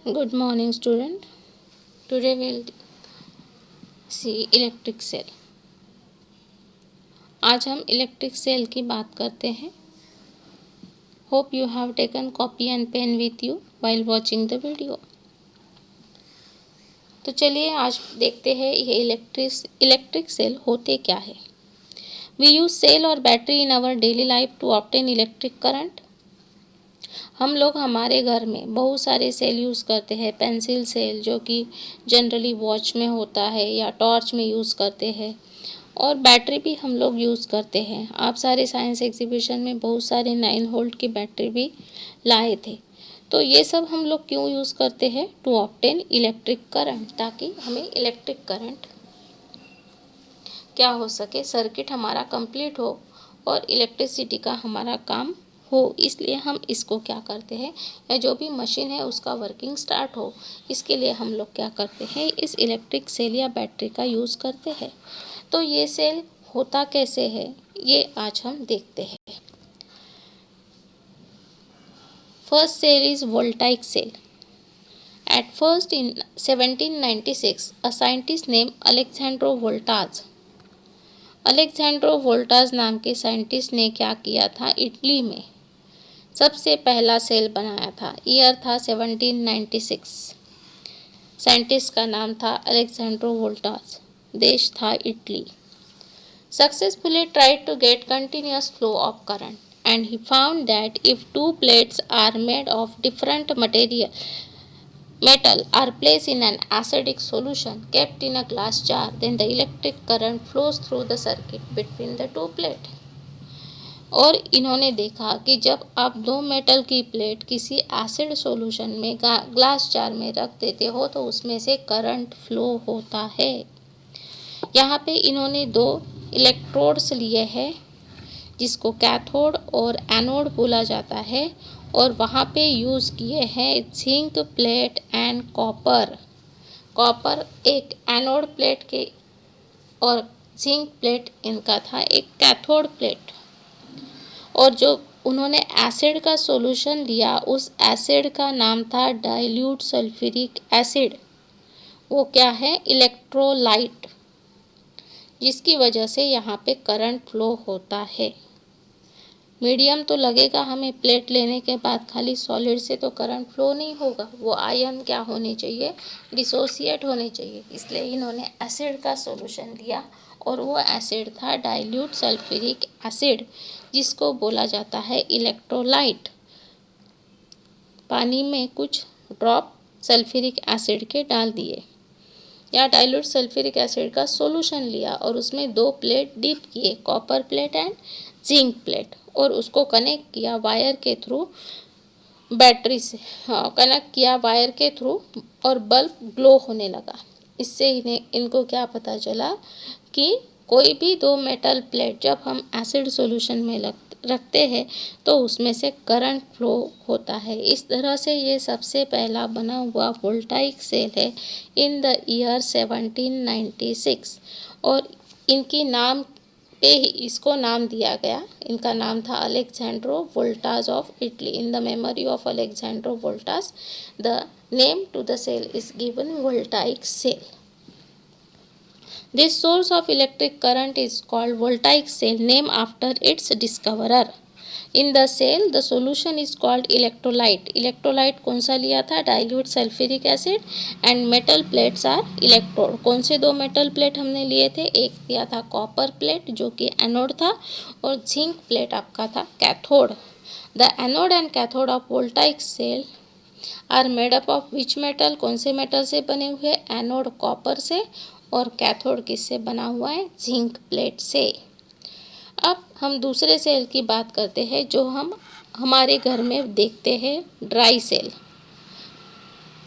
Good morning, student. Today we'll see electric cell. आज हम electric cell की बात करते हैं। Hope you have taken copy and pen with you while watching the video. तो चलिए आज देखते हैं ये इलेक्ट्रिक सेल होते क्या है। वी यूज सेल और battery in our daily life to obtain electric current. हम लोग हमारे घर में बहुत सारे सेल यूज़ करते हैं। पेंसिल सेल जो कि जनरली वॉच में होता है या टॉर्च में यूज़ करते हैं, और बैटरी भी हम लोग यूज़ करते हैं। आप सारे साइंस एग्जीबिशन में बहुत सारे 9 वोल्ट की बैटरी भी लाए थे। तो ये सब हम लोग क्यों यूज़ करते हैं? टू ऑब्टेन इलेक्ट्रिक करंट, ताकि हमें इलेक्ट्रिक करंट क्या हो सके, सर्किट हमारा कंप्लीट हो और इलेक्ट्रिसिटी का हमारा काम हो। इसलिए हम इसको क्या करते हैं, या जो भी मशीन है उसका वर्किंग स्टार्ट हो, इसके लिए हम लोग क्या करते हैं, इस इलेक्ट्रिक सेल या बैटरी का यूज़ करते हैं। तो ये सेल होता कैसे है, ये आज हम देखते हैं। First cell is voltaic cell. At first in 1796, a scientist named Alexandro Volta नाम के साइंटिस्ट ने क्या किया था, इटली में सबसे पहला सेल बनाया था। ईयर था 1796। साइंटिस्ट का नाम था अलेक्जेंड्रो वोल्टाज, देश था Italy. Successfully tried to get continuous flow of current and he found that if two plates are made of different metal are placed in an acidic solution kept in a glass jar, then the electric current flows through the circuit between the two plates. और इन्होंने देखा कि जब आप दो metal की plate किसी acid solution में ग्लास जार में रख देते हो तो उसमें से करंट फ्लो होता है। यहाँ पे इन्होंने दो इलेक्ट्रोड्स लिए हैं, जिसको कैथोड और एनोड बोला जाता है, और वहाँ पे यूज़ किए हैं zinc plate and copper. Copper एक एनोड प्लेट के और जिंक प्लेट इनका था एक कैथोड प्लेट। और जो उन्होंने एसिड का सॉल्यूशन लिया, उस एसिड का नाम था डाइल्यूट सल्फ्यूरिक एसिड। वो क्या है, इलेक्ट्रोलाइट, जिसकी वजह से यहाँ पे करंट फ्लो होता है। मीडियम तो लगेगा हमें, प्लेट लेने के बाद खाली सॉलिड से तो करंट फ्लो नहीं होगा, वो आयन क्या होने चाहिए, डिसोसिएट होने चाहिए। इसलिए इन्होंने एसिड का सॉल्यूशन लिया, और वो एसिड था डाइल्यूट सल्फ्यूरिक एसिड, जिसको बोला जाता है इलेक्ट्रोलाइट। पानी में कुछ ड्रॉप सल्फ्यूरिक एसिड के डाल दिए, या डाइल्यूट सल्फ्यूरिक एसिड का सॉल्यूशन लिया, और उसमें दो प्लेट डिप किए, copper plate and zinc plate, और उसको कनेक्ट किया वायर के थ्रू, बैटरी से कनेक्ट किया वायर के थ्रू, और बल्ब ग्लो होने लगा। इससे इनको क्या पता चला कि कोई भी दो मेटल प्लेट जब हम एसिड सॉल्यूशन में रखते हैं तो उसमें से करंट फ्लो होता है। इस तरह से ये सबसे पहला बना हुआ वोल्टाइक सेल है इन द ईयर 1796, और इनकी नाम पे ही इसको नाम दिया गया। इनका नाम था Alessandro Volta of Italy. In the memory of Alessandro Volta the name to the cell is given voltaic cell. This source of electric current is called voltaic cell, named after its discoverer. In the cell, the solution is called electrolyte. Electrolyte कौन सा लिया था, dilute sulfuric acid, and metal plates are electrode. कौन से दो metal plate हमने लिए थे, एक लिया था कॉपर प्लेट जो कि एनोड था, और जिंक प्लेट आपका था cathode. The anode and cathode of voltaic cell are made up of which metal, कौन से मेटल से बने हुए, एनोड कॉपर से, और कैथोड किससे बना हुआ है, जिंक प्लेट से। अब हम दूसरे सेल की बात करते हैं जो हम हमारे घर में देखते हैं, ड्राई सेल।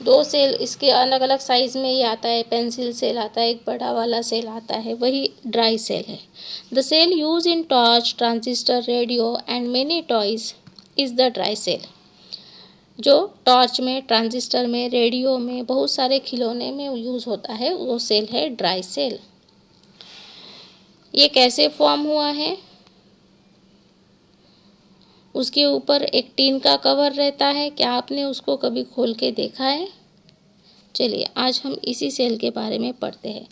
दो सेल इसके अलग अलग साइज में ही आता है, पेंसिल सेल आता है, एक बड़ा वाला सेल आता है, वही ड्राई सेल है। The cell use in torch, transistor, radio and many toys is the dry cell. जो टॉर्च में, ट्रांजिस्टर में, रेडियो में, बहुत सारे खिलौने में यूज़ होता है, वो सेल है ड्राई सेल। ये कैसे फॉर्म हुआ है, उसके ऊपर एक टीन का कवर रहता है। क्या आपने उसको कभी खोल के देखा है? चलिए आज हम इसी सेल के बारे में पढ़ते हैं।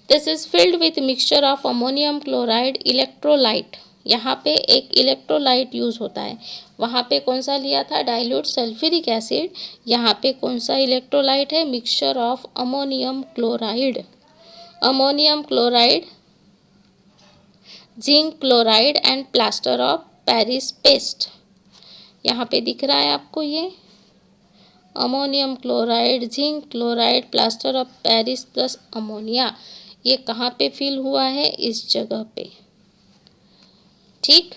This is filled with mixture of ammonium chloride electrolyte. यहाँ पे एक इलेक्ट्रोलाइट यूज़ होता है। वहाँ पे कौन सा लिया था? Dilute sulphuric acid. यहाँ पे कौन सा इलेक्ट्रोलाइट है? Mixture of ammonium chloride, ammonium chloride, zinc chloride and plaster of Paris paste. यहाँ पे दिख रहा है आपको ये ammonium chloride, zinc chloride, plaster of Paris plus ammonia. ये कहाँ पे फिल हुआ है? इस जगह पे। ठीक।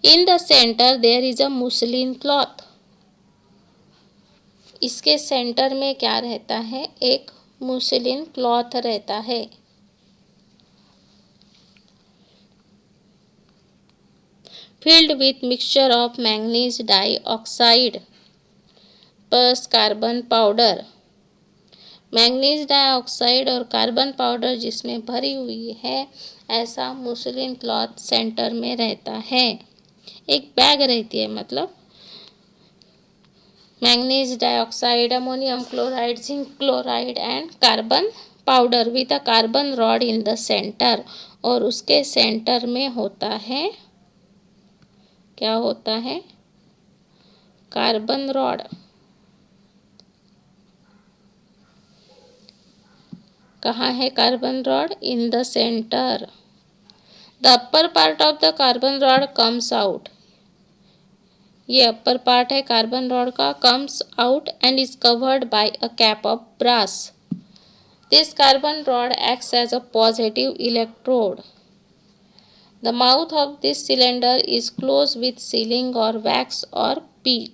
In the centre there is a muslin cloth. इसके सेंटर में क्या रहता है? एक मुस्लिन क्लॉथ रहता है। Filled with mixture of manganese dioxide plus carbon powder. Manganese dioxide और कार्बन पाउडर जिसमें भरी हुई है, ऐसा मुस्लिन क्लॉथ सेंटर में रहता है। एक बैग रहती है, मतलब manganese dioxide, ammonium chloride, zinc chloride and carbon powder with a carbon rod in the centre. और उसके सेंटर में होता है, क्या होता है? Carbon rod. कहाँ है carbon rod? In the centre. The upper part of the carbon rod comes out. ये अपर पार्ट है कार्बन रॉड का, comes out and is covered by a cap of brass. This carbon rod acts as a positive electrode. The mouth of this cylinder is close with ceiling और wax और peach.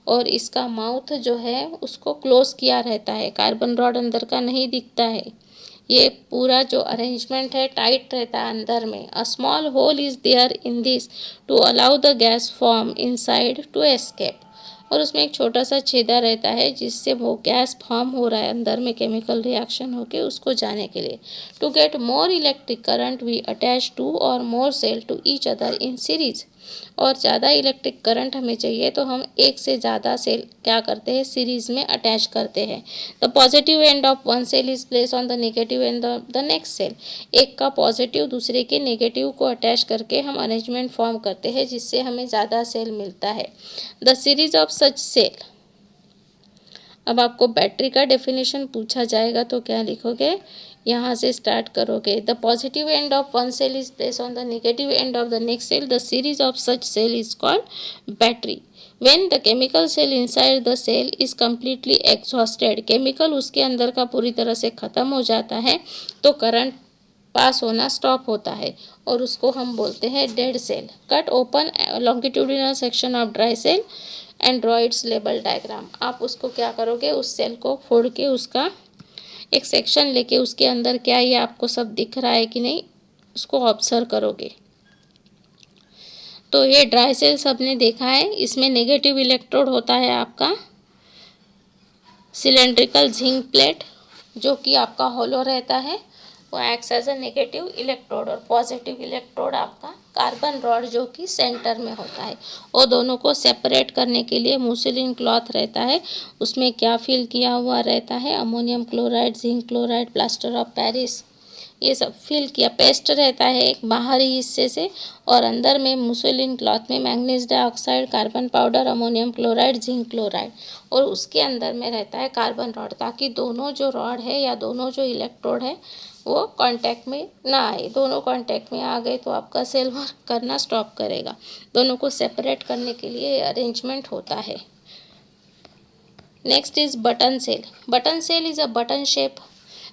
और इसका mouth जो है उसको close किया रहता है, कार्बन रॉड अंदर का नहीं दिखता है। ये पूरा जो अरेंजमेंट है टाइट रहता है अंदर में। A small hole is there in this to allow the gas form inside to escape. और उसमें एक छोटा सा छेदा रहता है जिससे वो गैस फॉर्म हो रहा है अंदर में, केमिकल रिएक्शन होके उसको जाने के लिए। To get more electric current we attach two or more cell to each other in series. और ज़्यादा इलेक्ट्रिक करंट हमें चाहिए तो हम एक से ज़्यादा सेल क्या करते हैं? सीरीज में अटैच करते हैं। The positive end of one cell is place on the negative end of the next cell. एक का पॉजिटिव दूसरे के नेगेटिव को अटैच करके हम अरेंजमेंट फॉर्म करते हैं जिससे हमें ज़्यादा सेल मिलता है। The series of such cell. अब आपको बैटरी का डेफिनेशन पूछा जाएगा तो क्या लिखोगे? यहाँ से स्टार्ट करोगे। The positive end of one cell is place on the negative end of the next cell. The series of such cell is called battery. When the chemical cell inside the cell is completely exhausted, chemical उसके अंदर का पूरी तरह से ख़त्म हो जाता है तो करंट पास होना स्टॉप होता है और उसको हम बोलते हैं dead cell. Cut open longitudinal section of dry cell and draw its label diagram. आप उसको क्या करोगे? उस सेल को फोड़ के उसका एक सेक्शन लेके उसके अंदर क्या ये आपको सब दिख रहा है कि नहीं उसको ऑब्जर्व करोगे। तो ये ड्राई सेल सबने देखा है, इसमें नेगेटिव इलेक्ट्रोड होता है आपका सिलेंड्रिकल जिंक प्लेट जो कि आपका होलो रहता है, वो acts as a negative electrode. और पॉजिटिव इलेक्ट्रोड आपका कार्बन रॉड जो कि सेंटर में होता है। और दोनों को सेपरेट करने के लिए मुस्लिन क्लॉथ रहता है, उसमें क्या फिल किया हुआ रहता है? Ammonium chloride, zinc chloride, plaster of Paris, ये सब फिल किया। पेस्ट रहता है एक बाहरी हिस्से से और अंदर में मुस्लिन क्लॉथ में manganese dioxide, carbon powder, ammonium chloride, zinc chloride और उसके अंदर में रहता है कार्बन रॉड, ताकि दोनों जो रॉड है या दोनों जो इलेक्ट्रोड है वो कांटेक्ट में ना आए। दोनों कांटेक्ट में आ गए तो आपका सेल वर्क करना स्टॉप करेगा। दोनों को सेपरेट करने के लिए अरेंजमेंट होता है। Next is button cell. Button cell is a button shape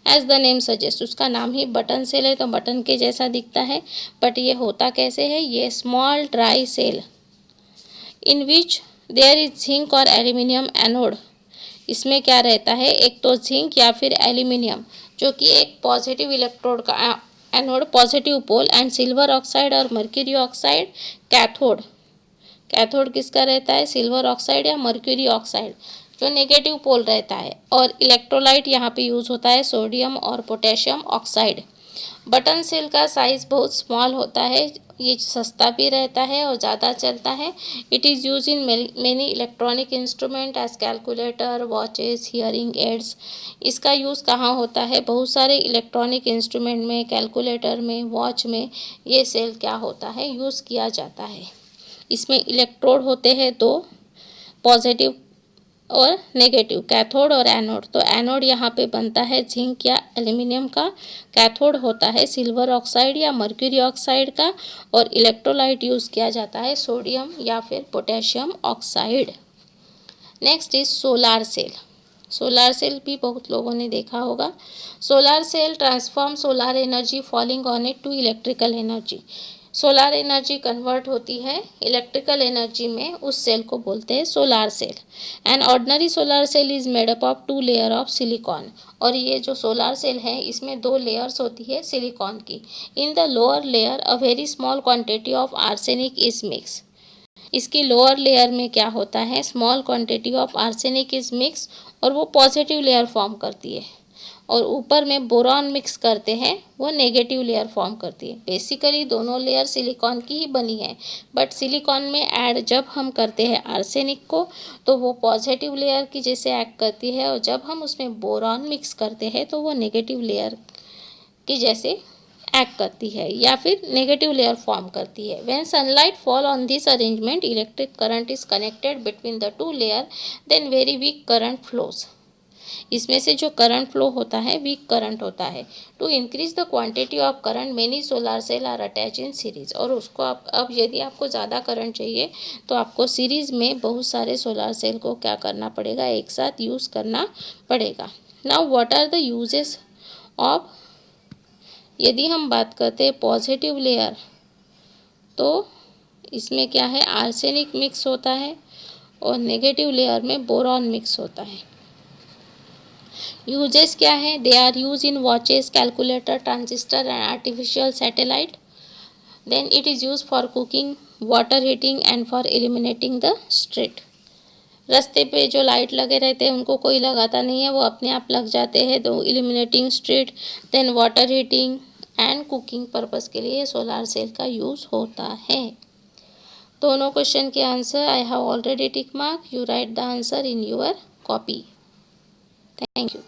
as the name suggest. उसका नाम ही बटन सेल है तो बटन के जैसा दिखता है, बट ये होता कैसे है? ये small dry cell in which there is zinc और एल्यूमिनियम एनोड। इसमें क्या रहता है? एक तो जिंक या फिर एल्यूमिनियम जो कि एक पॉजिटिव इलेक्ट्रोड का anode, positive pole, and silver oxide और मर्क्यूरी ऑक्साइड कैथोड। कैथोड किसका रहता है? सिल्वर ऑक्साइड या मर्क्यूरी ऑक्साइड जो नेगेटिव पोल रहता है। और इलेक्ट्रोलाइट यहाँ पे यूज़ होता है सोडियम और पोटेशियम ऑक्साइड। बटन सेल का साइज़ बहुत स्मॉल होता है, ये सस्ता भी रहता है और ज़्यादा चलता है। It is use in many electronic instrument as calculator, watches, hearing aids. इसका यूज़ कहाँ होता है? बहुत सारे इलेक्ट्रॉनिक इंस्ट्रूमेंट में, कैलकुलेटर में, वॉच में ये सेल क्या होता है, यूज़ किया जाता है। इसमें इलेक्ट्रोड होते हैं दो, पॉजिटिव और नेगेटिव, कैथोड और एनोड। तो एनोड यहाँ पे बनता है जिंक या एल्यूमिनियम का, कैथोड होता है सिल्वर ऑक्साइड या मर्क्यूरी ऑक्साइड का, और इलेक्ट्रोलाइट यूज़ किया जाता है सोडियम या फिर potassium oxide. Next is solar cell. Solar cell भी बहुत लोगों ने देखा होगा। Solar cell transform solar energy falling on it to electrical energy. Solar energy convert होती है इलेक्ट्रिकल एनर्जी में, उस सेल को बोलते हैं solar cell. An ordinary solar cell is made up of 2 layer of silicon. और ये जो सोलार सेल है इसमें 2 लेयर्स होती है सिलिकॉन की। In the lower layer a very small quantity of arsenic is mix. इसकी लोअर लेयर में क्या होता है, small quantity of arsenic is mix, और वो पॉजिटिव लेयर फॉर्म करती है। और ऊपर में बोरॉन मिक्स करते हैं, वो नेगेटिव लेयर फॉर्म करती है। बेसिकली दोनों लेयर सिलिकॉन की ही बनी है, बट सिलिकॉन में ऐड जब हम करते हैं आर्सेनिक को तो वो पॉजिटिव लेयर की जैसे एक्ट करती है, और जब हम उसमें बोरॉन मिक्स करते हैं तो वो नेगेटिव लेयर की जैसे एक्ट करती है या फिर नेगेटिव लेयर फॉर्म करती है। When sunlight fall on this arrangement, electric current is connected between the 2 layer, then very weak current flows. इसमें से जो करंट फ्लो होता है वीक करंट होता है। To increase the quantity of current many solar cell are attach in series. और उसको आप अब यदि आपको ज़्यादा करंट चाहिए तो आपको सीरीज में बहुत सारे सोलार सेल को क्या करना पड़ेगा, एक साथ यूज़ करना पड़ेगा। Now what are the uses of, यदि हम बात करते हैं पॉजिटिव लेयर, तो इसमें क्या है, आर्सेनिक मिक्स होता है, और नेगेटिव लेयर में बोरॉन मिक्स होता है। यूजेस क्या है, they are use in watches, calculator, transistor and artificial satellite. Then it is use for cooking, water heating and for illuminating the street. रास्ते पे जो लाइट लगे रहते हैं उनको कोई लगाता नहीं है, वो अपने आप लग जाते हैं, तो illuminating street, then water heating and cooking purpose के लिए सोलार सेल का यूज़ होता है। दोनों क्वेश्चन के answer I have already tick mark, you right the answer in your copy. Thank you.